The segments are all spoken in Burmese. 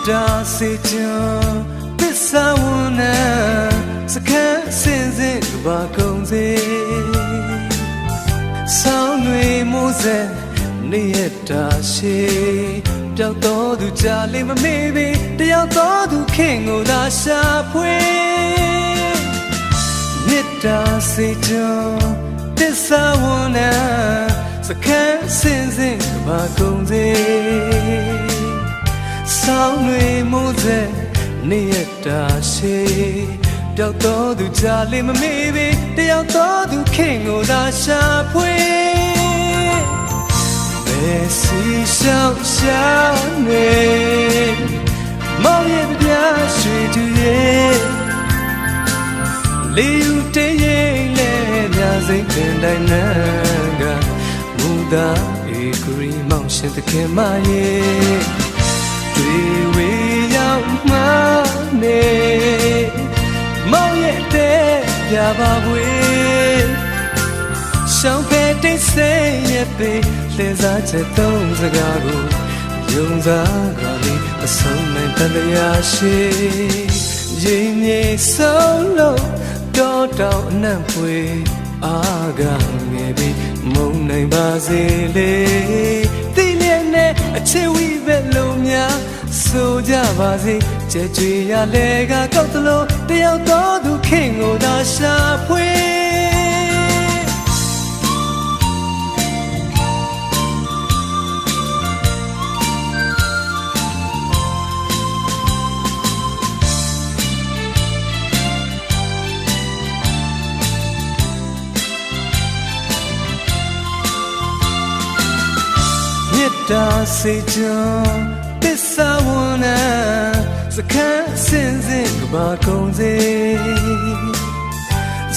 တာစေချံသစ္စာဝန်နံစခန်းစင်စစ်ကဘာကုန်စေဆောင်းတွေမိုးစဲနေရတာရှိပျောက်တော်သူကြာလေးမမေ့ပြီတယောက်တော်သူခင်ကိုသာရှာဖွေမေတ္တာစေချံသစ္စာဝန်နံစခန်းစင်စစ်ကဘာကုန်စေဆောင်းတွေမိုးစဲနေရတာရှိပျောက်တော်သူကြာလေးမမေ့ပြီတယောက်တော်သူခင်ကိုသာရှာဖွေဘယ်စီရှောက်ရှာနေမောင်ရဲ့ပြားရွှေသူရဲ့လေယူတေးရဲ့လဲမြာစိတ်ပင်တိုင်းနန်းကမူသာဧကရီမောင်ရှင်သခင်မရဲ့တွေ့ဝေရောက်မှနေမောင်ရဲ့တဲ့ပြပါပွေရှောင်းဖဲတိတ်ဆိတ်ရဲ့ပေလဲစားချက်သုံးစကားကိုယုံစားကလေးအဆုံးနိုင်တတရားရှိရင်မြေဆုံးလို့တော်တော်အနံ့ပွေအားကငယ်ပြီးမုံနိုင်ပါစေလေတိလျက်နဲ့အချစ်ဝိပဲလုံးများဆိုကြပါစေကြွကြွရလဲကကောက်သလိုတယောက်တော်သူခင်ကိုသာရှာဖွေမေတ္တာစေချံသစ္စာဝန်နံစခန်းစင်စစ်ကဘာကုန်စေ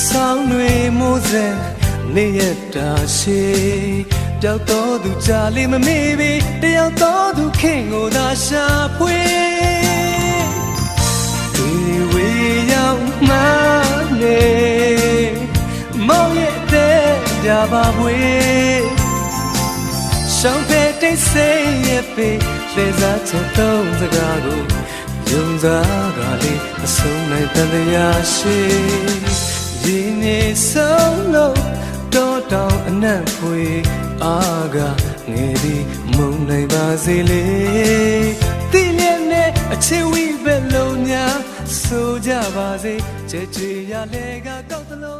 ဆောင်းတွေမိုးစဲနေရတာရှိပျောက်တော်သူကြာလေးမမေ့ပြီတယောက်တော်သူခင်ကိုသာရှာဖွေဒီဝေရောက်မှနေမောင်ရဲ့တဲ့ပြပါပွေရှောင်းဖဲတိတ်ဆိတ်ရဲ့ပေလဲစားချက်သုံးစကားကိုယုံစားကလေးအဆုံးနိုင်တတရားရှိရင်နေဆုံးလို့တော်တော်အနံ့ဖွေအားကငယ်ပြီးမုံနိုင်ပါစေလေတိလျက်နဲ့အချစ်ဝိပဲလုံးများဆိုကြပါစေကြွကြွရလဲကကောက်သလို